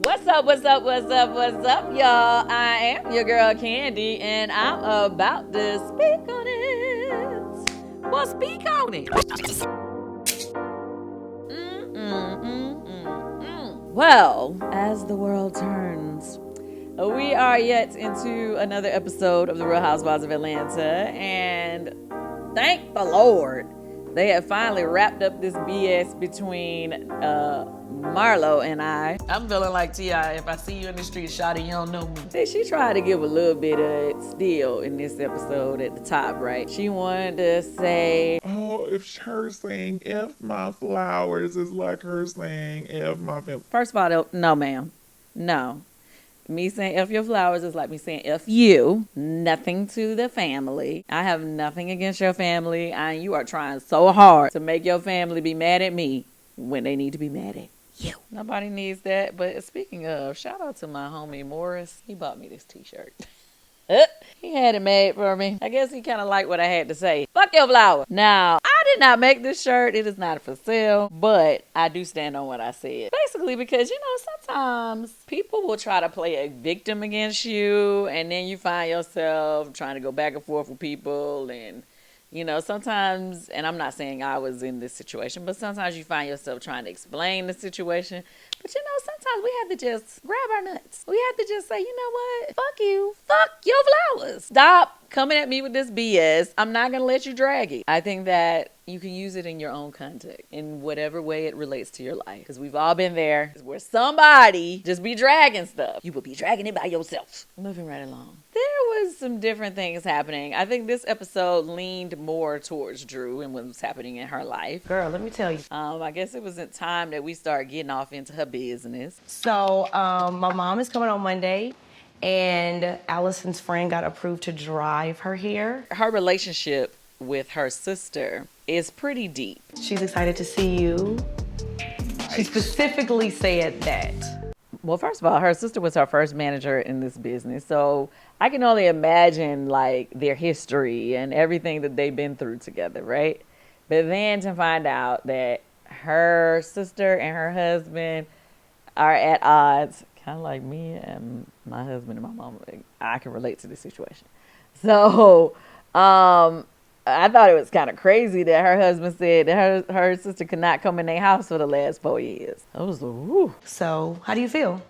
What's up, y'all? I am your girl, Kandi, and I'm about to speak on it. Well, speak on it. Well, as the world turns, we are yet into another episode of The Real Housewives of Atlanta, and thank the Lord, they have finally wrapped up this BS between Marlo and I. I'm feeling like T.I. If I see you in the street, shawty, you don't know me. She tried to give a little bit of steal in this episode at the top, right? She wanted to say, oh, if her saying if my flowers is like her saying if my family. First of all, no, ma'am. No. Me saying F your flowers is like me saying F you. Nothing to the family. I have nothing against your family. And you are trying so hard to make your family be mad at me when they need to be mad at you. Nobody needs that. But speaking of, shout out to my homie Morris. He bought me this t-shirt. He had it made for me. I guess he kind of liked what I had to say. Fuck your flower. Now, I did not make this shirt. It is not for sale, but I do stand on what I said. Basically because, sometimes people will try to play a victim against you, and then you find yourself trying to go back and forth with people, and sometimes, and I'm not saying I was in this situation, but sometimes you find yourself trying to explain the situation. But sometimes we have to just grab our nuts. We have to just say, you know what? Fuck you. Fuck your flowers. Stop coming at me with this BS. I'm not going to let you drag it. I think that you can use it in your own context, in whatever way it relates to your life. Because we've all been there where somebody just be dragging stuff. You will be dragging it by yourself. Moving right along. There was some different things happening. I think this episode leaned more towards Drew and what was happening in her life. Girl, let me tell you. I guess it was in time that we started getting off into her business. So, my mom is coming on Monday, and Allison's friend got approved to drive her here. Her relationship with her sister is pretty deep. She's excited to see you. She specifically said that. Well, first of all, her sister was her first manager in this business, so I can only imagine their history and everything that they've been through together, right? But then to find out that her sister and her husband are at odds, kind of like me and my husband and my mom, I can relate to this situation. So, I thought it was kind of crazy that her husband said that her sister could not come in their house for the last 4 years. I was like, whew. So, how do you feel?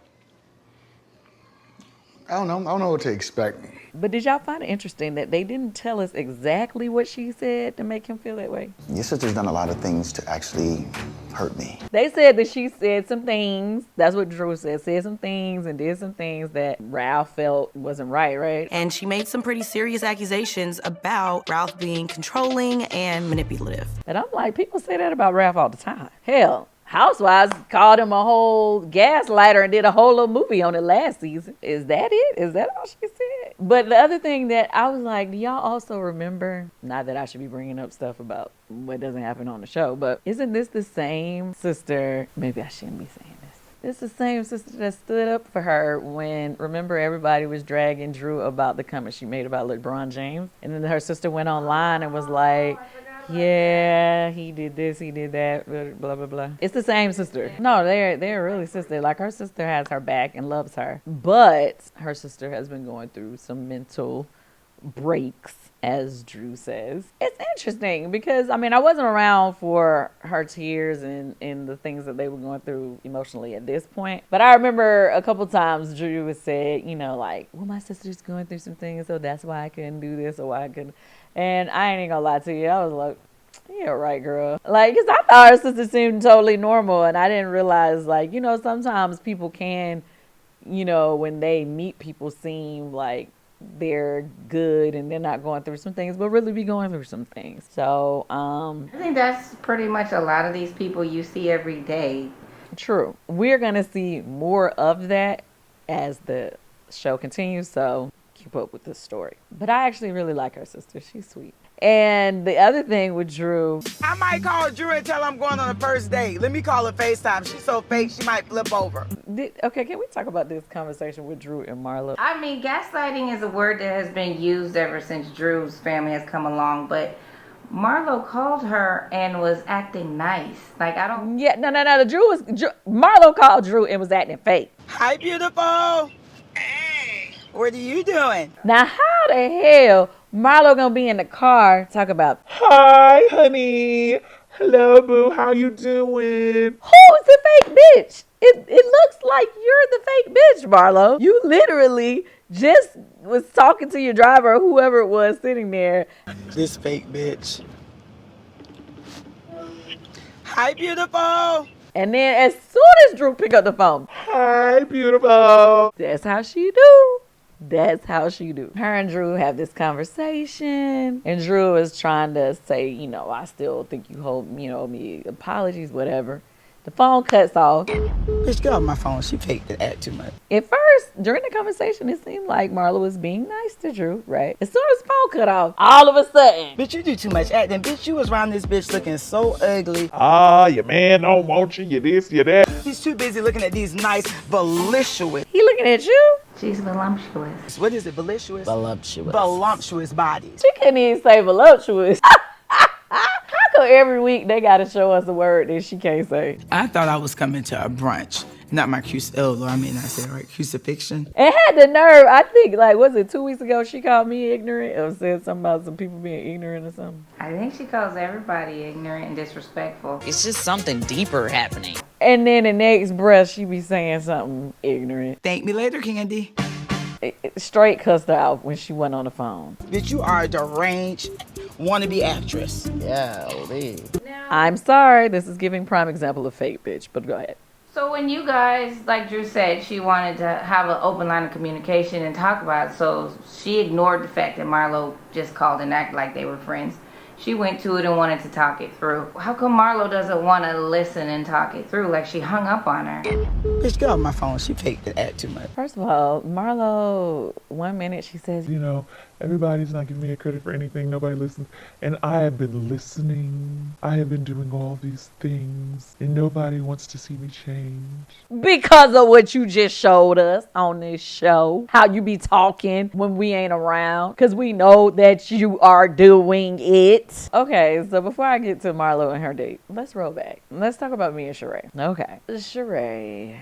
I don't know what to expect. But did y'all find it interesting that they didn't tell us exactly what she said to make him feel that way? Your sister's done a lot of things to actually hurt me. They said that she said some things, that's what Drew said some things and did some things that Ralph felt wasn't right? And she made some pretty serious accusations about Ralph being controlling and manipulative. And I'm like, people say that about Ralph all the time. Hell, Housewives called him a whole gaslighter and did a whole little movie on it last season. Is that it? Is that all she said? But the other thing that I was like, do y'all also remember, not that I should be bringing up stuff about what doesn't happen on the show, but isn't this the same sister? Maybe I shouldn't be saying this. This is the same sister that stood up for her when, remember, everybody was dragging Drew about the comment she made about LeBron James? And then her sister went online and was like, yeah, he did this, he did that, blah, blah, blah. It's the same sister. No, they're really sister. Like, her sister has her back and loves her. But her sister has been going through some mental breaks, as Drew says. It's interesting because, I wasn't around for her tears and the things that they were going through emotionally at this point. But I remember a couple times Drew has said, well, my sister's going through some things, so that's why I couldn't do this or why I couldn't. And I ain't gonna lie to you, I was like, yeah, right, girl. Cause I thought her sister seemed totally normal, and I didn't realize, sometimes people can, when they meet people, seem like they're good and they're not going through some things, but really be going through some things. So, I think that's pretty much a lot of these people you see every day. True. We're gonna see more of that as the show continues, so keep up with this story. But I actually really like her sister. She's sweet. And the other thing with Drew, I might call Drew and tell her I'm going on a first date. Let me call her FaceTime. She's so fake, she might flip over. Okay, can we talk about this conversation with Drew and Marlo? Gaslighting is a word that has been used ever since Drew's family has come along, but Marlo called her and was acting nice. Like, I don't... Yeah, no. Marlo called Drew and was acting fake. Hi, beautiful. Hey. What are you doing? Now, how the hell Marlo gonna be in the car talk about Hi, honey. Hello, boo. How you doing? who's the fake bitch? It looks like you're the fake bitch, Marlo. You literally just was talking to your driver or whoever it was sitting there. This fake bitch. Hi, beautiful. And then as soon as Drew pick up the phone, Hi, beautiful. that's how she do. That's how she do. Her and Drew have this conversation, and Drew is trying to say, I still think you owe me apologies, whatever. The phone cuts off. Bitch, get off my phone. She faked it act too much. At first, during the conversation, it seemed like Marlo was being nice to Drew, right? As soon as the phone cut off, all of a sudden, Bitch, you do too much acting. Bitch, you was around this bitch looking so ugly. Your man don't want you. You this, you that. He's too busy looking at these nice, voluptuous. he looking at you. She's voluptuous. What is it? Voluptuous? Voluptuous. Voluptuous bodies. She couldn't even say voluptuous. How come every week they got to show us a word that she can't say? I thought I was coming to a brunch. Not my crucifixion. It had the nerve, I think, was it 2 weeks ago she called me ignorant or said something about some people being ignorant or something? I think she calls everybody ignorant and disrespectful. It's just something deeper happening. And then the next breath, she be saying something ignorant. Thank me later, Kandi. Straight cussed her out when she went on the phone. Bitch, you are a deranged wannabe actress. Yeah, I'm sorry, this is giving prime example of fake bitch, but go ahead. So when you guys, like Drew said, she wanted to have an open line of communication and talk about it, so she ignored the fact that Marlo just called and acted like they were friends. She went to it and wanted to talk it through. How come Marlo doesn't want to listen and talk it through? Like, she hung up on her. Bitch, get off my phone. She faked it act too much. First of all, Marlo, 1 minute she says, Everybody's not giving me a credit for anything. Nobody listens. And I have been listening. I have been doing all these things. And nobody wants to see me change. because of what you just showed us on this show, how you be talking when we ain't around, because we know that you are doing it. Okay, so before I get to Marlo and her date, let's roll back. Let's talk about me and Sheree. Okay. Sheree.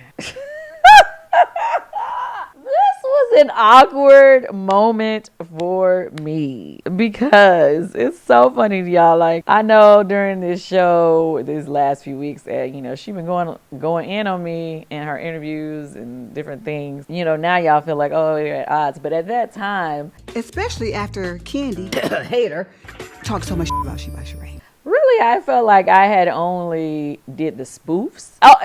This was an awkward moment for me because it's so funny to y'all. Like, I know during this show, these last few weeks, she been going in on me in her interviews and different things. Now y'all feel like, oh, they're at odds. But at that time, especially after Kandi, hater, talked so much about She by Sheree. really, I felt like I had only did the spoofs. Oh,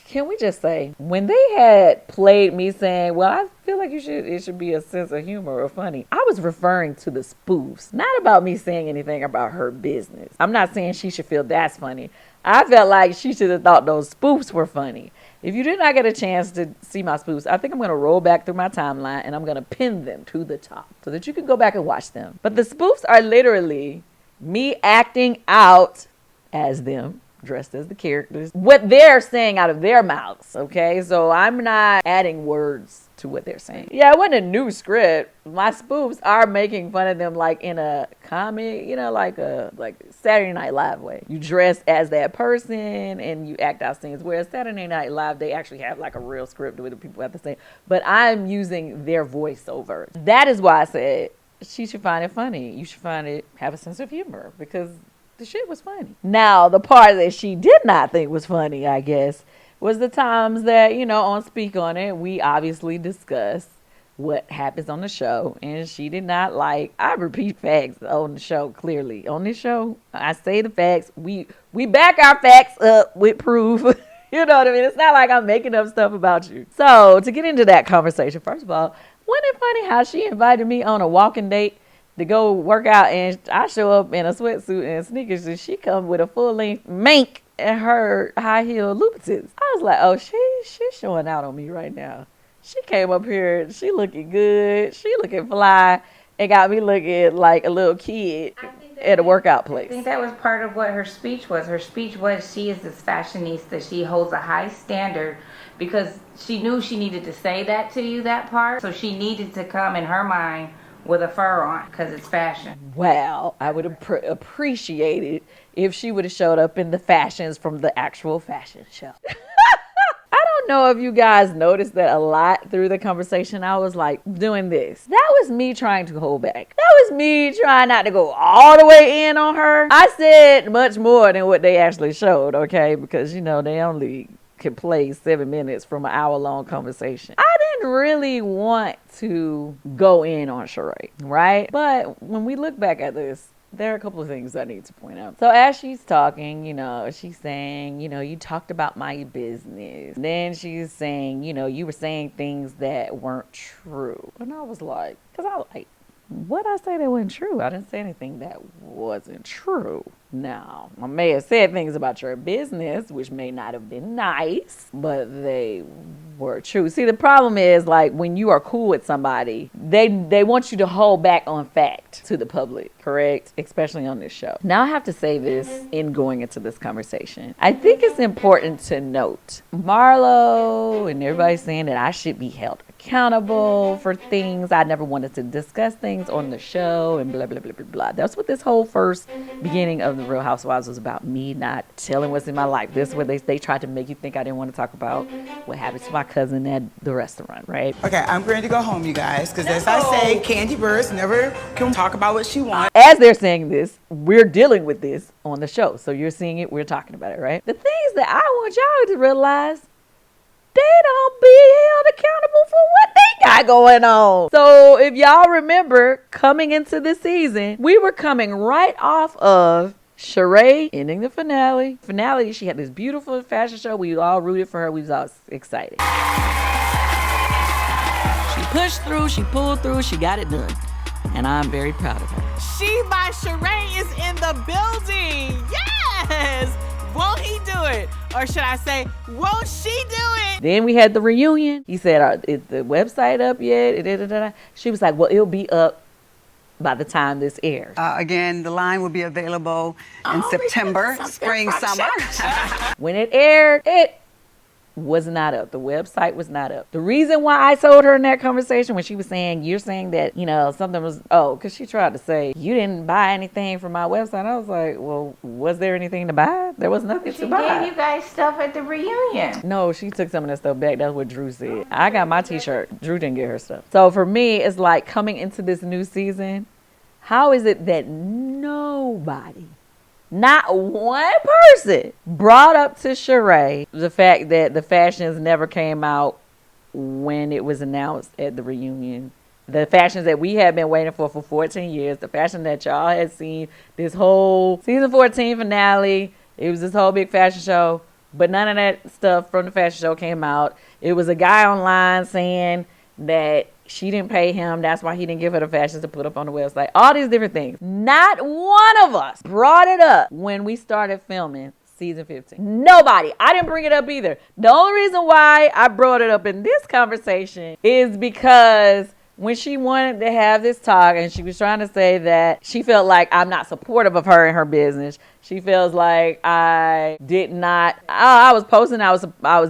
can we just say, when they had played me saying, well, I feel like it should be a sense of humor or funny, I was referring to the spoofs, not about me saying anything about her business. I'm not saying she should feel that's funny. I felt like she should have thought those spoofs were funny. If you did not get a chance to see my spoofs, I think I'm going to roll back through my timeline and I'm going to pin them to the top so that you can go back and watch them. But the spoofs are literally me acting out as them, dressed as the characters, what they're saying out of their mouths, okay? So I'm not adding words to what they're saying. Yeah, it wasn't a new script. My spoofs are making fun of them like in a comic, like Saturday Night Live way. You dress as that person and you act out scenes. Whereas Saturday Night Live, they actually have like a real script where the people have to say, but I'm using their voiceover. That is why I said she should find it funny. You should have a sense of humor because the shit was funny. Now, the part that she did not think was funny, I guess, was the times that, on Speak On It, we obviously discussed what happens on the show, and she did not like, I repeat facts on the show, clearly. On this show, I say the facts. We back our facts up with proof. You know what I mean? It's not like I'm making up stuff about you. So, to get into that conversation, first of all, wasn't it funny how she invited me on a walking date to go work out, and I show up in a sweatsuit and sneakers, and she come with a full-length mink and her high-heel Louboutins. I was like, oh, she's showing out on me right now. She came up here, she looking good, she looking fly, and got me looking like a little kid at a workout place. I think that was part of what her speech was. Her speech was, she is this fashionista. She holds a high standard because she knew she needed to say that to you, that part. So she needed to come in her mind with a fur on because it's fashion. Wow, I would appreciate it if she would have showed up in the fashions from the actual fashion show. I don't know if you guys noticed that a lot through the conversation. I was like doing this. That was me trying to hold back. That was me trying not to go all the way in on her. I said much more than what they actually showed, okay? Because, you know, they only could play 7 minutes from an hour-long conversation. I didn't really want to go in on Sheree, right? But when we look back at this, there are a couple of things I need to point out. So as she's talking, you know, she's saying, you know, you talked about my business. Then she's saying, you know, you were saying things that weren't true. And I was like, because I was like, what I say that wasn't true? I didn't say anything that wasn't true. Now, I may have said things about your business, which may not have been nice, but they were true. See, the problem is, like, when you are cool with somebody, they want you to hold back on fact to the public, correct? Especially on this show. Now, I have to say this in going into this conversation. I think it's important to note, Marlo and everybody saying that I should be held accountable for things. I never wanted to discuss things on the show and blah, blah, blah, blah, blah. That's what this whole first beginning of the Real Housewives was about, me not telling what's in my life. This is where they tried to make you think I didn't want to talk about what happened to my cousin at the restaurant, right? Okay, I'm ready to go home, you guys, because as I say, Kandi Burruss never can talk about what she wants. As they're saying this, we're dealing with this on the show. So you're seeing it, we're talking about it, right? The things that I want y'all to realize, they don't be held accountable for what they got going on. So if y'all remember, coming into the season, we were coming right off of Sheree ending the finale. She had this beautiful fashion show. We all rooted for her. We was all excited. She pushed through, she pulled through, she got it done. And I'm very proud of her. She by Sheree is in the building. Yes! Won't he do it? Or should I say, won't she do it? Then we had the reunion. He said, is the website up yet? She was like, well, it'll be up by the time this airs. Again, the line will be available in September, spring, summer. When it aired, it was not up. The website was not up. The reason why I told her in that conversation when she was saying, you're saying that, you know, something was, because she tried to say, you didn't buy anything from my website. I was like, well, was there anything to buy? There was nothing to buy. She gave you guys stuff at the reunion. No, she took some of that stuff back. That's what Drew said. I got my t-shirt. Drew didn't get her stuff. So for me, it's like coming into this new season, how is it that nobody, not one person, brought up to Sheree the fact that the fashions never came out when it was announced at the reunion? The fashions that we had been waiting for 14 years, the fashion that y'all had seen this whole season 14 finale. It was this whole big fashion show, but none of that stuff from the fashion show came out. It was a guy online saying that she didn't pay him. That's why he didn't give her the fashions to put up on the website. All these different things. Not one of us brought it up when we started filming season 15. Nobody. I didn't bring it up either. The only reason why I brought it up in this conversation is because when she wanted to have this talk and she was trying to say that she felt like I'm not supportive of her and her business. She feels like I did not. I was posting. I was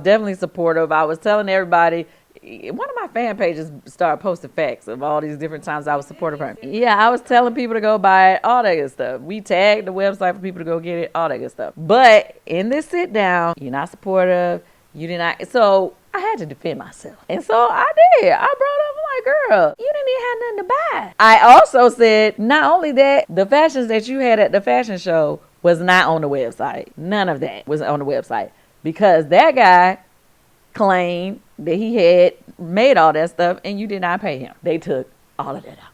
definitely supportive. I was telling everybody. One of my fan pages started posting facts of all these different times I was supportive of her. Yeah, I was telling people to go buy it, all that good stuff. We tagged the website for people to go get it, all that good stuff. But in this sit down, you're not supportive. You did not. So I had to defend myself. And so I did. I brought up, I'm like, girl, you didn't even have nothing to buy. I also said, not only that, the fashions that you had at the fashion show was not on the website. None of that was on the website. Because that guy claimed that he had made all that stuff and you did not pay him. They took all of that out.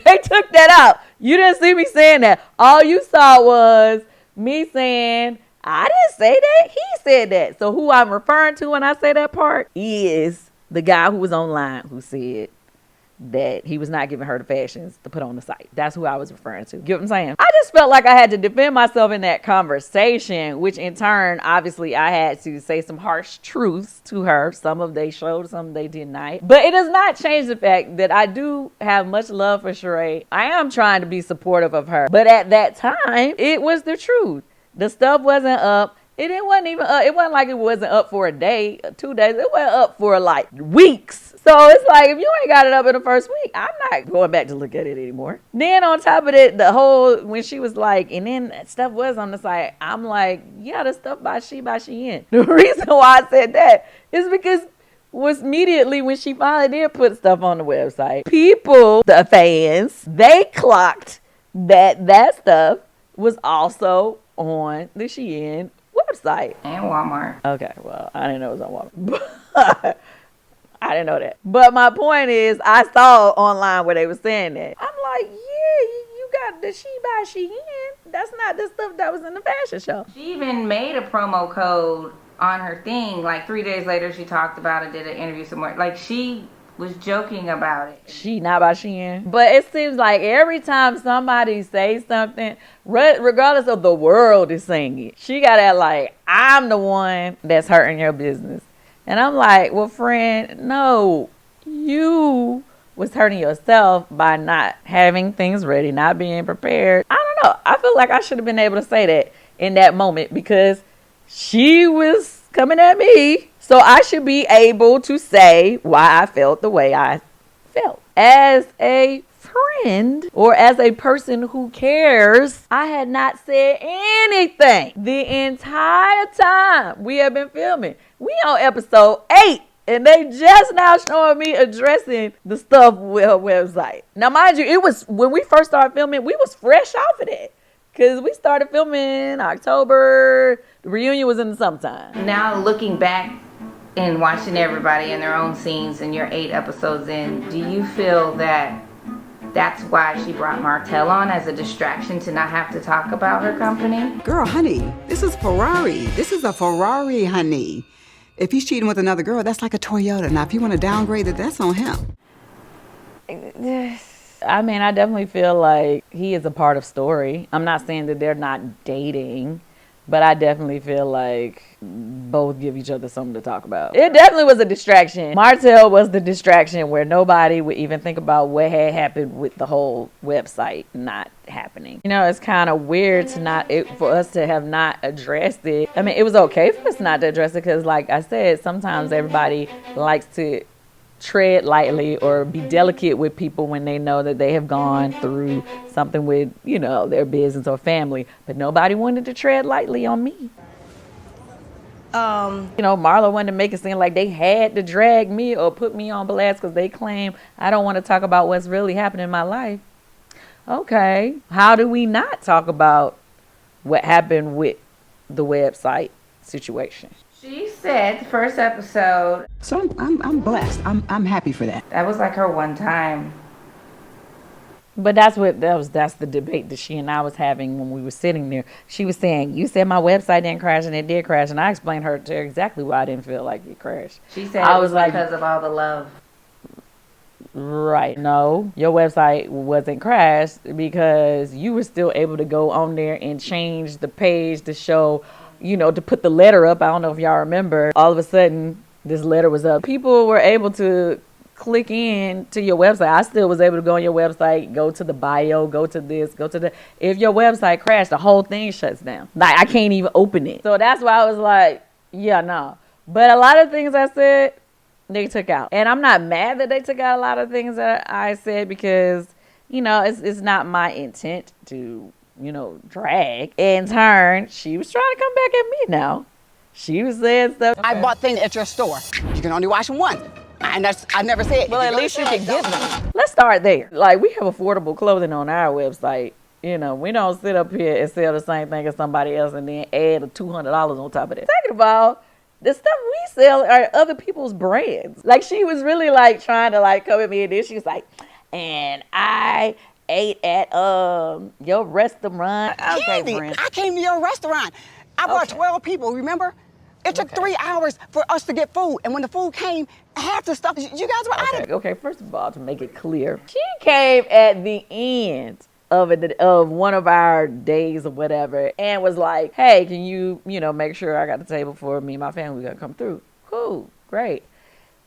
They took that out. You didn't see me saying that. All you saw was me saying, I didn't say that. He said that. So who I'm referring to when I say that part is the guy who was online who said that he was not giving her the fashions to put on the site. That's who I was referring to. Get what I'm saying? I just felt like I had to defend myself in that conversation, which in turn, obviously, I had to say some harsh truths to her. Some of they showed, some they did not. But it does not change the fact that I do have much love for Sheree. I am trying to be supportive of her. But at that time, it was the truth. The stuff wasn't up. It wasn't even it wasn't like it wasn't up for a day, 2 days. It went up for like weeks. So it's like, if you ain't got it up in the first week, I'm not going back to look at it anymore. Then on top of it, the whole, when she was like, and then stuff was on the site, I'm like, yeah, the stuff by Shein. The reason why I said that is because was immediately when she finally did put stuff on the website, people, the fans, they clocked that stuff was also on the Shein website. And Walmart. Okay, well, I didn't know it was on Walmart. I didn't know that. But my point is, I saw online where they were saying that. I'm like, yeah, you got the She by Shein. That's not the stuff that was in the fashion show. She even made a promo code on her thing. Like 3 days later, she talked about it, did an interview somewhere. Like, she was joking about it. She not by Shein. But it seems like every time somebody says something, regardless of the world is saying it, she got that like, I'm the one that's hurting your business. And I'm like, well, friend, no, you was hurting yourself by not having things ready, not being prepared. I don't know. I feel like I should have been able to say that in that moment because she was coming at me. So I should be able to say why I felt the way I felt. As a friend or as a person who cares, I had not said anything the entire time we have been filming. We on episode 8 and they just now showing me addressing the stuff with her website. Now mind you, it was when we first started filming, we was fresh off of that. Because we started filming in October. The reunion was in the summertime. Now looking back and watching everybody in their own scenes and you're 8 episodes in, do you feel that that's why she brought Martell on as a distraction to not have to talk about her company? Girl, honey, this is Ferrari. This is a Ferrari, honey. If he's cheating with another girl, that's like a Toyota. Now, if you want to downgrade it, that's on him. I mean, I definitely feel like he is a part of story. I'm not saying that they're not dating, but I definitely feel like both give each other something to talk about. It definitely was a distraction. Martell was the distraction where nobody would even think about what had happened with the whole website not happening. You know, it's kind of weird to for us to have not addressed it. I mean, it was okay for us not to address it because, like I said, sometimes everybody likes to tread lightly or be delicate with people when they know that they have gone through something with, you know, their business or family. But nobody wanted to tread lightly on me. You know, Marlo wanted to make it seem like they had to drag me or put me on blast because they claim I don't want to talk about what's really happening in my life. Okay, how do we not talk about what happened with the website situation? She said the first episode. So I'm blessed. I'm happy for that. That was like her one time. But that's the debate that she and I was having when we were sitting there. She was saying, you said my website didn't crash and it did crash. And I explained to her exactly why I didn't feel like it crashed. She said it was like, because of all the love. Right. No, your website wasn't crashed because you were still able to go on there and change the page to show, you know, to put the letter up. I don't know if y'all remember. All of a sudden, this letter was up. People were able to click in to your website. I still was able to go on your website, go to the bio, go to this, go to that. If your website crashed, the whole thing shuts down. Like, I can't even open it. So that's why I was like, yeah, no. But a lot of things I said, they took out. And I'm not mad that they took out a lot of things that I said because, you know, it's not my intent to, you know, drag. In turn, she was trying to come back at me now. She was saying stuff. I bought things at your store. You can only wash them once. And I never said. Well, at least you can give them. Let's start there. Like, we have affordable clothing on our website. You know, we don't sit up here and sell the same thing as somebody else and then add $200 on top of that. Second of all, the stuff we sell are other people's brands. Like, she was really like trying to like come at me and then she was like, and I ate at your restaurant. Okay, Kandi, friend. I came to your restaurant. I brought 12 people, remember? It took 3 hours for us to get food. And when the food came, half the stuff, you guys were out of it. Okay, first of all, to make it clear, she came at the end of one of our days or whatever and was like, hey, can you know, make sure I got the table for me and my family gonna come through. Cool, great.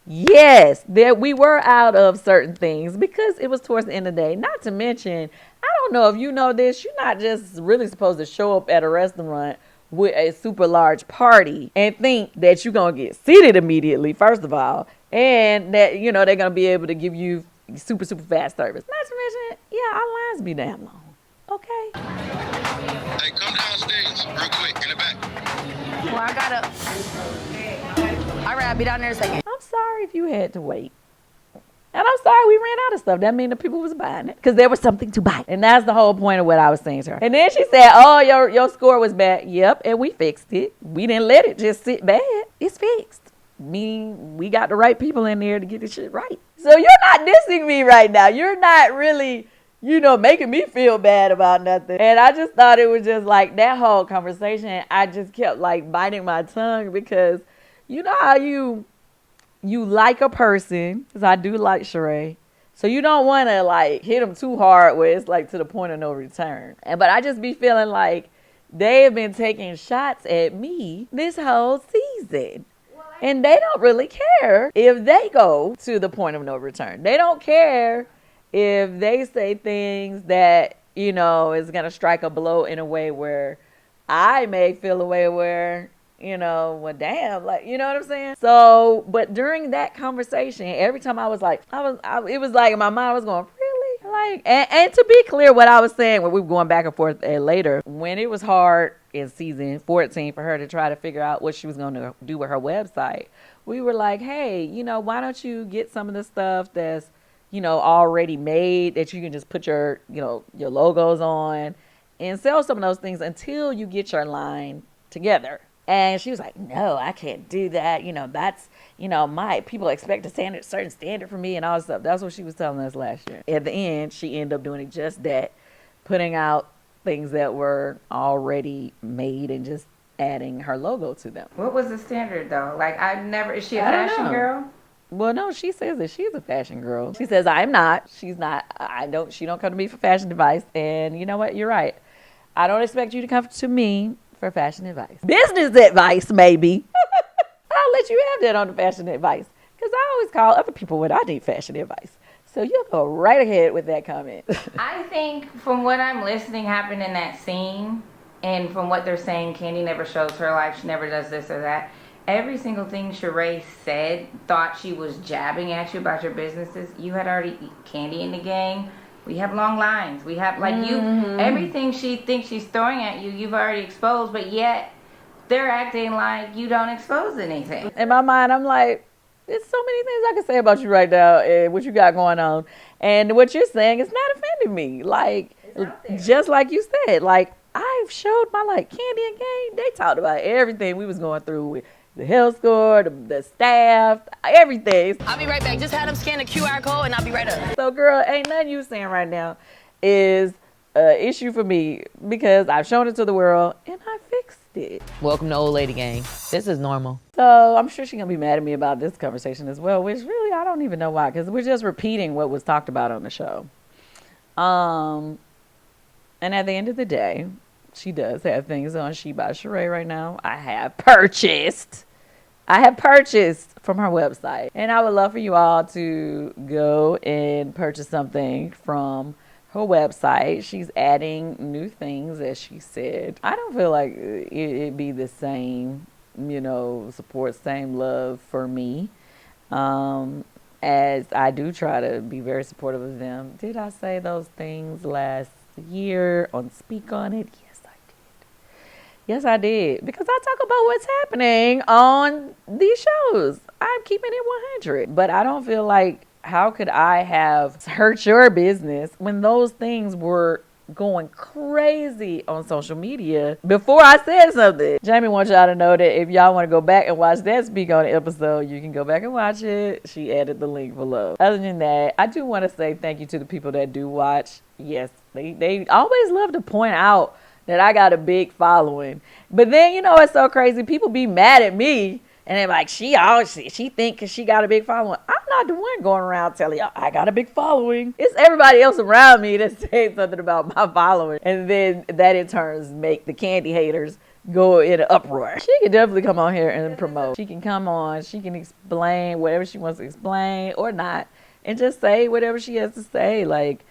Yes, we were out of certain things because it was towards the end of the day. Not to mention, I don't know if you know this, you're not just really supposed to show up at a restaurant with a super large party and think that you're going to get seated immediately, first of all, and that, you know, they're going to be able to give you super, super fast service. Not to mention, yeah, our lines be damn long. Okay. Hey, come downstairs real quick in the back. Well, I gotta. All right, I'll be down there in a second. I'm sorry if you had to wait. And I'm sorry we ran out of stuff. That means the people was buying it because there was something to buy. And that's the whole point of what I was saying to her. And then she said, oh, your score was bad. Yep, and we fixed it. We didn't let it just sit bad. It's fixed. Meaning we got the right people in there to get this shit right. So you're not dissing me right now. You're not really, you know, making me feel bad about nothing. And I just thought it was just like that whole conversation. I just kept like biting my tongue because you know how you like a person, because I do like Sheree. So you don't want to like hit them too hard where it's like to the point of no return. But I just be feeling like they have been taking shots at me this whole season. And they don't really care if they go to the point of no return. They don't care if they say things that, you know, is going to strike a blow in a way where I may feel a way where, you know, well, damn, like, you know what I'm saying? So, but during that conversation, every time I was like, it was like in my mind, I was going, really? Like, and to be clear, what I was saying when we were going back and forth later, when it was hard in season 14 for her to try to figure out what she was going to do with her website, we were like, hey, you know, why don't you get some of the stuff that's, you know, already made that you can just put your, you know, your logos on and sell some of those things until you get your line together. And she was like, no, I can't do that. You know, that's, you know, my people expect a certain standard from me and all this stuff. That's what she was telling us last year. At the end, she ended up doing just that, putting out things that were already made and just adding her logo to them. What was the standard though? Like is she a fashion girl? Well, no, she says that she's a fashion girl. She says, I'm not. She's not. She don't come to me for fashion advice. And you know what? You're right. I don't expect you to come to me for fashion advice. Business advice, maybe. I'll let you have that on the fashion advice. Because I always call other people when I need fashion advice. So you'll go right ahead with that comment. I think from what I'm listening happened in that scene, and from what they're saying, Kandi never shows her life. She never does this or that. Every single thing Sheree said, thought she was jabbing at you about your businesses. You had already Kandi in the gang. We have long lines. We have everything she thinks she's throwing at you, you've already exposed, but yet they're acting like you don't expose anything. In my mind, I'm like, there's so many things I can say about you right now and what you got going on. And what you're saying is not offending me. Like, just like you said, like, I've showed my, like, Kandi and gang. They talked about everything we was going through with the health score, the staff, everything. I'll be right back. Just have them scan the QR code and I'll be right up. So, girl, ain't nothing you saying right now is an issue for me because I've shown it to the world and I fixed it. Welcome to Old Lady Gang. This is normal. So I'm sure she's going to be mad at me about this conversation as well, which really I don't even know why, because we're just repeating what was talked about on the show. And at the end of the day, she does have things on She by Sheree right now. I have purchased from her website. And I would love for you all to go and purchase something from her website. She's adding new things, as she said. I don't feel like it'd be the same, you know, support, same love for me. As I do try to be very supportive of them. Did I say those things last year on Speak On It? Yes, I did. Because I talk about what's happening on these shows. I'm keeping it 100. But I don't feel like, how could I have hurt your business when those things were going crazy on social media before I said something? Jamie wants y'all to know that if y'all want to go back and watch that Speak On It episode, you can go back and watch it. She added the link below. Other than that, I do want to say thank you to the people that do watch. Yes, they always love to point out that I got a big following. But then, you know, it's so crazy. People be mad at me and they're like, she think because she got a big following. I'm not the one going around telling y'all I got a big following. It's everybody else around me that says something about my following. And then that in turn make the Kandi haters go in an uproar. She can definitely come on here and promote. She can come on. She can explain whatever she wants to explain or not. And just say whatever she has to say. Like,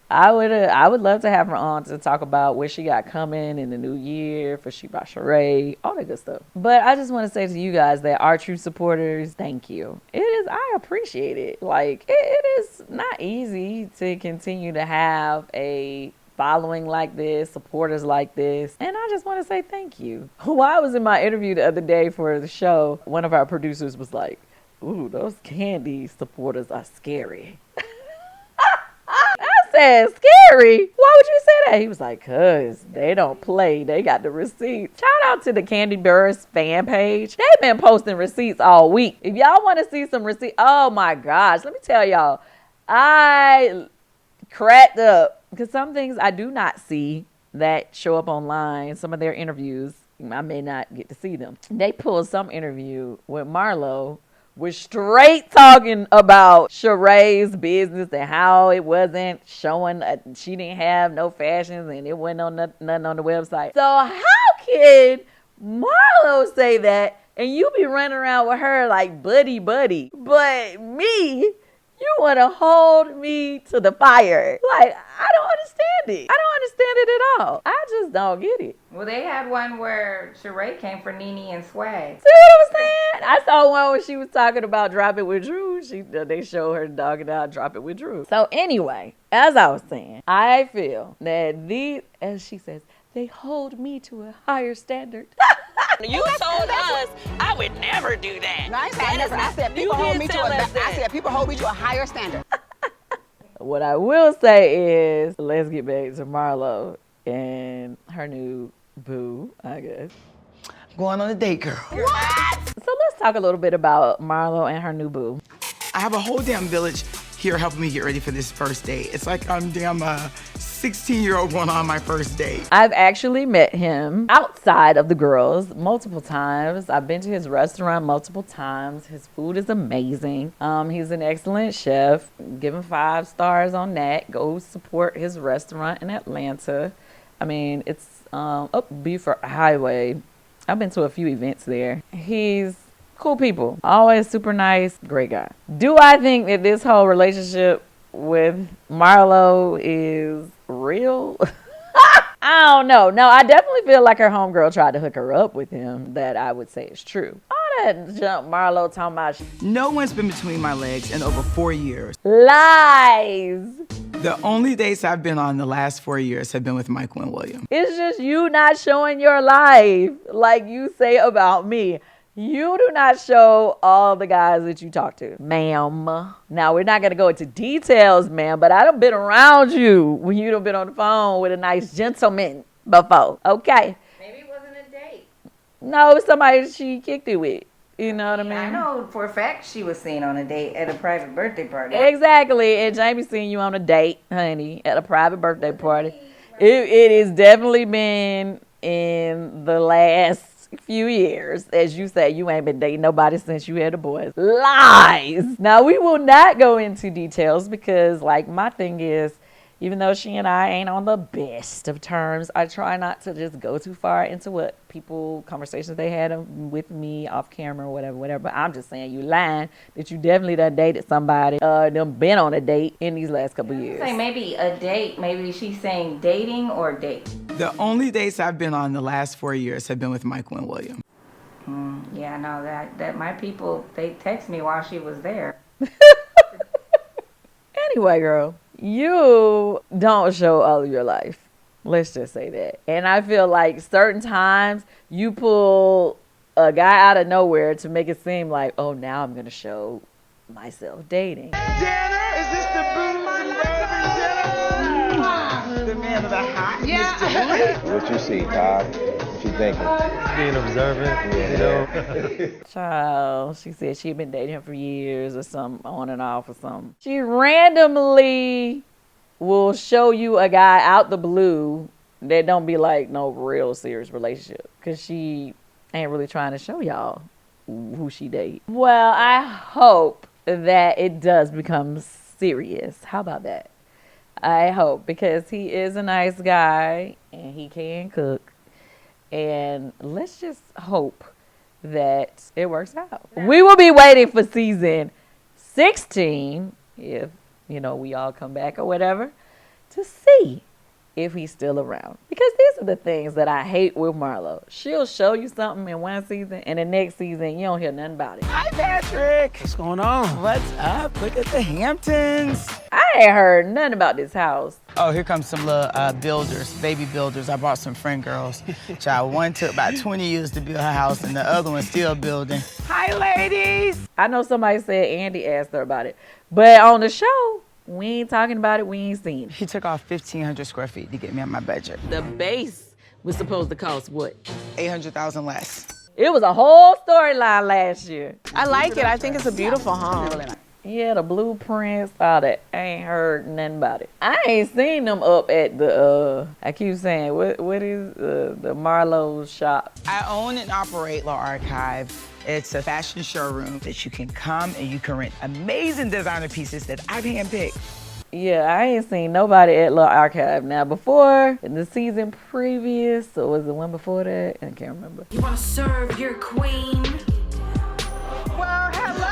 I would love to have her on to talk about what she got coming in the new year for She by Sheree, all that good stuff. But I just want to say to you guys that are true supporters, thank you. I appreciate it. Like, it is not easy to continue to have a following like this, supporters like this, and I just want to say thank you. While I was in my interview the other day for the show, one of our producers was like, ooh, those Kandi supporters are scary. I said, scary? Why would you say that? He was like, cause they don't play. They got the receipts. Shout out to the Kandi Burris fan page. They've been posting receipts all week. If y'all want to see some receipts, oh my gosh, let me tell y'all, I cracked up because some things I do not see that show up online. Some of their interviews, I may not get to see them. They pulled some interview with Marlo, was straight talking about Sheree's business and how it wasn't showing, she didn't have no fashions and it wasn't on nothing on the website. So how can Marlo say that and you be running around with her like buddy, but me, you want to hold me to the fire? Like, I don't understand it. I don't understand it at all. I just don't get it. Well, they had one where Sheree came for Nene and Swag. See what I'm saying? I saw one when she was talking about Drop It With Drew. They showed her dogging out Drop It With Drew. So anyway, as I was saying, I feel that as she says, they hold me to a higher standard. You told us I would never do that. No, I said people hold me to a higher standard. What I will say is, let's get back to Marlo and her new boo, I guess. Going on a date, girl. What? So let's talk a little bit about Marlo and her new boo. I have a whole damn village here helping me get ready for this first date. It's like I'm damn 16-year-old going on my first date. I've actually met him outside of the girls multiple times. I've been to his restaurant multiple times. His food is amazing. He's an excellent chef. Give him 5 stars on that. Go support his restaurant in Atlanta. I mean, it's up Beaufort Highway. I've been to a few events there. He's cool people. Always super nice. Great guy. Do I think that this whole relationship with Marlo is real? I don't know. No, I definitely feel like her homegirl tried to hook her up with him. That I would say is true. All that jump Marlo talking about. No one's been between my legs in over 4 years. Lies. The only dates I've been on the last 4 years have been with Michael and William. It's just you not showing your life like you say about me. You do not show all the guys that you talk to, ma'am. Now, we're not going to go into details, ma'am, but I done been around you when you done been on the phone with a nice gentleman before, okay? Maybe it wasn't a date. No, somebody she kicked it with. You know what I mean? I know for a fact she was seen on a date at a private birthday party. Exactly. And Jamie seen you on a date, honey, at a private birthday party. It has definitely been in the last few years. As you say, you ain't been dating nobody since you had the boys. Lies. Now, we will not go into details because, like, my thing is, even though she and I ain't on the best of terms, I try not to just go too far into what conversations they had with me off camera or whatever. But I'm just saying, you lying that you definitely done dated somebody, done been on a date in these last couple years. Say maybe a date. Maybe she's saying dating or date. The only dates I've been on the last 4 years have been with Michael and William. Yeah, no, that my people, they text me while she was there. Anyway, girl, you don't show all of your life. Let's just say that. And I feel like certain times you pull a guy out of nowhere to make it seem like, oh, now I'm going to show myself dating. Dinner? Is this the booze and bourbon dinner? The man of the hot, Mr. Blue. What you see, Todd? What you thinking? Being observant, you know. Child, she said she'd been dating him for years or something, on and off or something. She randomly will show you a guy out the blue that don't be like no real serious relationship because she ain't really trying to show y'all who she date. Well, I hope that it does become serious. How about that? I hope, because he is a nice guy and he can cook. And let's just hope that it works out. We will be waiting for season 16 if, we all come back or whatever. to see if he's still around. Because these are the things that I hate with Marlo. She'll show you something in one season, and the next season, you don't hear nothing about it. Hi, Patrick. What's going on? What's up? Look at the Hamptons. I ain't heard nothing about this house. Oh, here comes some little builders, baby builders. I brought some friend girls. Child, one took about 20 years to build her house, and the other one's still building. Hi, ladies. I know somebody said Andy asked her about it, but on the show, we ain't talking about it. We ain't seen it. He took off 1,500 square feet to get me on my budget. The base was supposed to cost what? 800,000 less. It was a whole storyline last year. I like it. I think it's a beautiful home. Yeah, the blueprints, all that. I ain't heard nothing about it. I ain't seen them up at the, I keep saying, what is the Marlowe's shop? I own and operate Law Archive. It's a fashion showroom that you can come and you can rent amazing designer pieces that I've handpicked. Yeah, I ain't seen nobody at Law Archive. Now, before, in the season previous, or was the one before that? I can't remember. You want to serve your queen? Well, hello.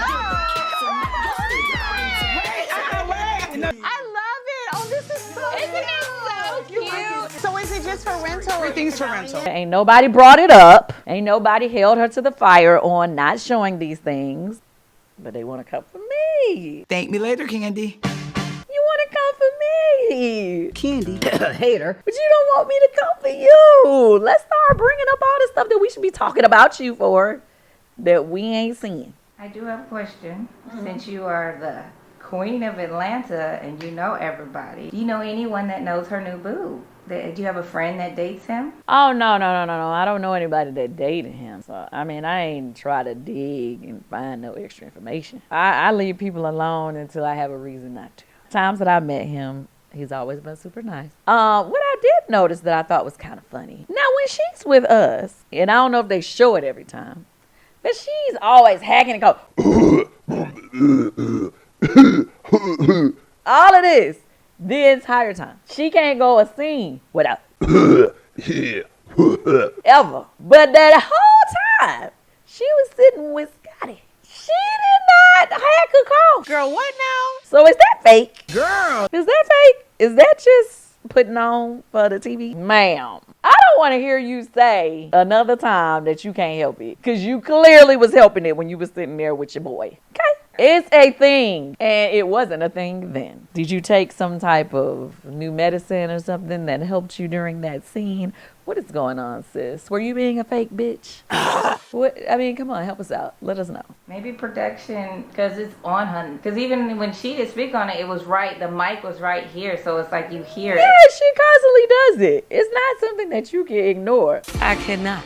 I love it. Oh, this is so Isn't it so cute? So is it just for rental? Everything's for rental. Ain't nobody brought it up. Ain't nobody held her to the fire on not showing these things. But they want to come for me. Thank me later, Kandi. You want to come for me. Kandi. Hater. But you don't want me to come for you. Let's start bringing up all the stuff that we should be talking about you for that we ain't seen. I do have a question. Since you are the queen of Atlanta and you know everybody, do you know anyone that knows her new boo? Do you have a friend that dates him? Oh, no. I don't know anybody that dated him. So, I mean, I ain't try to dig and find no extra information. I leave people alone until I have a reason not to. Times that I met him, he's always been super nice. What I did notice that I thought was kind of funny. Now, when she's with us, and I don't know if they show it every time, but she's always hacking and go, all of this. The entire time. She can't go a scene without ever. But that whole time, she was sitting with Scotty. She did not hack a call. Girl, what now? So is that fake? Girl. Is that fake? Is that just putting on for the TV? Ma'am, I don't want to hear you say another time that you can't help it. Because you clearly was helping it when you was sitting there with your boy. Okay? It's a thing, and it wasn't a thing then. Did you take some type of new medicine or something that helped you during that scene? What is going on, sis? Were you being a fake bitch? What? I mean, come on, help us out. Let us know. Maybe production, because it's on her. Because even when she did speak on it, it was right. The mic was right here, so it's like you hear it. Yeah, she constantly does it. It's not something that you can ignore. I cannot.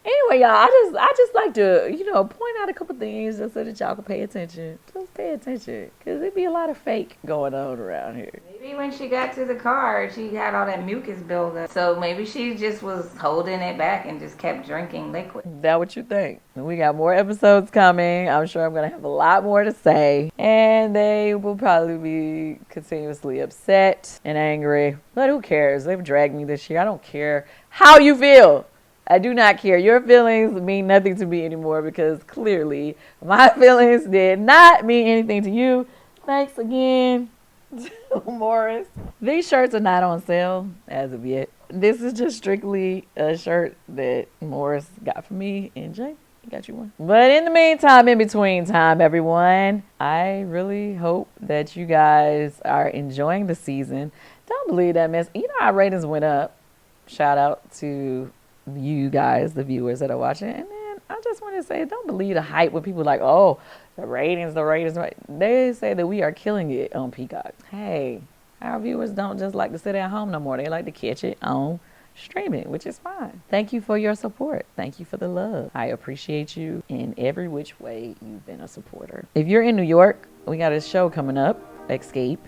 Anyway, y'all, I just like to, point out a couple things just so that y'all can pay attention. Just pay attention, because there be a lot of fake going on around here. Maybe when she got to the car, she had all that mucus buildup. So maybe she just was holding it back and just kept drinking liquid. Is that what you think? We got more episodes coming. I'm sure I'm going to have a lot more to say. And they will probably be continuously upset and angry. But who cares? They've dragged me this year. I don't care how you feel. I do not care. Your feelings mean nothing to me anymore because clearly my feelings did not mean anything to you. Thanks again, Morris. These shirts are not on sale as of yet. This is just strictly a shirt that Morris got for me and Jay. Got you one. But in the meantime, in between time, everyone, I really hope that you guys are enjoying the season. Don't believe that mess. Our ratings went up. Shout out to you guys, the viewers that are watching. And then I just want to say, don't believe the hype when people are like, oh, the ratings. They say that we are killing it on Peacock. Hey, our viewers don't just like to sit at home no more. They like to catch it on streaming, which is fine. Thank you for your support. Thank you for the love. I appreciate you in every which way you've been a supporter. If you're in New York, we got a show coming up, Escape.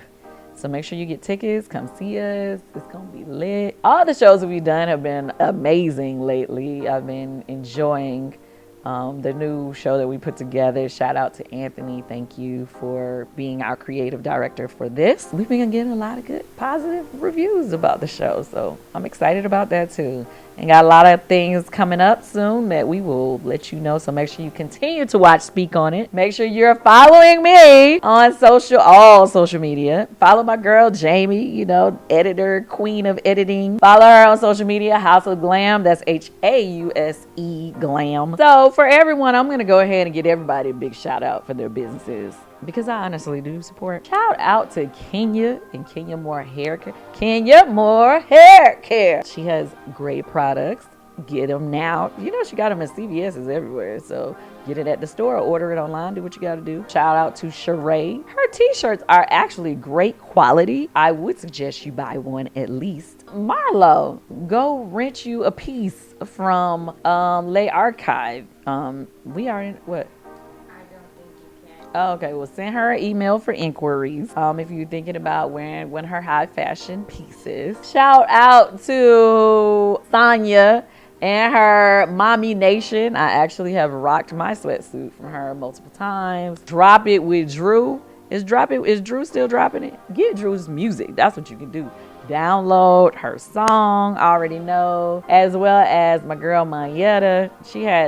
So make sure you get tickets. Come see us. It's going to be lit. All the shows that we've done have been amazing lately. I've been enjoying the new show that we put together. Shout out to Anthony. Thank you for being our creative director for this. We've been getting a lot of good positive reviews about the show, so I'm excited about that too. And got a lot of things coming up soon that we will let you know. So make sure you continue to watch Speak On It. Make sure you're following me on all social media. Follow my girl Jamie, you know, editor, queen of editing. Follow her on social media, House of Glam. That's HAUSE Glam. So for everyone, I'm going to go ahead and give everybody a big shout out for their businesses, because I honestly do support. Shout out to Kenya and Kenya More Hair Care. Kenya More Hair Care. She has great products. Get them now. You know, she got them at CVS's everywhere. So get it at the store or order it online. Do what you got to do. Shout out to Sheree. Her t-shirts are actually great quality. I would suggest you buy one at least. Marlo, go rent you a piece from Les Archives. We are in what? Oh, okay, well, send her an email for inquiries if you're thinking about wearing one of her high fashion pieces. Shout out to Sanya and her Mommy Nation. I actually have rocked my sweatsuit from her multiple times. Drop It with Drew. Is Drew still dropping it? Get Drew's music. That's what you can do. Download her song, I already know, as well as my girl Mayetta.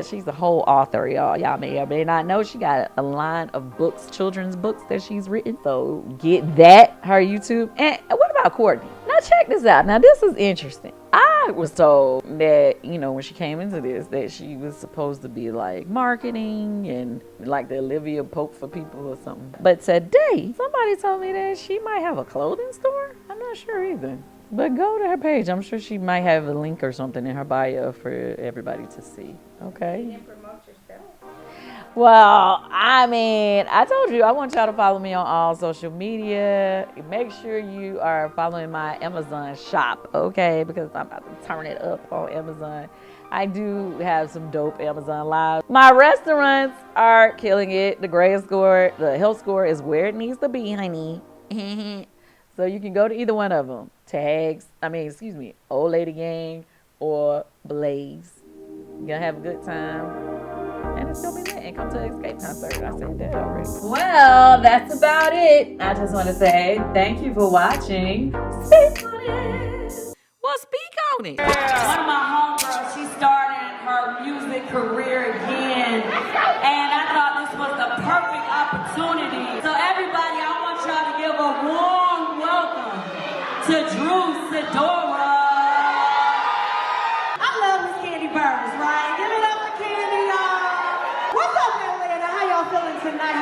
She's a whole author, y'all. Y'all may not know she got a line of books, children's books that she's written. So get that, her YouTube. And what about Courtney? Now check this out. Now this is interesting. I was told that, you know, when she came into this, that she was supposed to be like marketing and like the Olivia Pope for people or something. But today, somebody told me that she might have a clothing store. I'm not sure either. But go to her page. I'm sure she might have a link or something in her bio for everybody to see. Okay. You didn't promote yourself. Well, I mean, I told you I want y'all to follow me on all social media. Make sure you are following my Amazon shop, okay? Because I'm about to turn it up on Amazon. I do have some dope Amazon live. My restaurants are killing it. The grade score, the health score is where it needs to be, honey. So you can go to either one of them. Old Lady Gang or Blaze. You're gonna have a good time. And it's gonna be lit. And come to the Escape concert. I said that already. Well, that's about it. I just want to say thank you for watching. Speak on it. Well, speak on it. One of my homegirls, she started her music career again, and I thought this was the perfect opportunity. So everybody, I want y'all to give a warm welcome to Drew Sidora. I love Miss Kandi Burns, right? Give it up for Kandi, y'all. What's up, Atlanta? How y'all feeling tonight?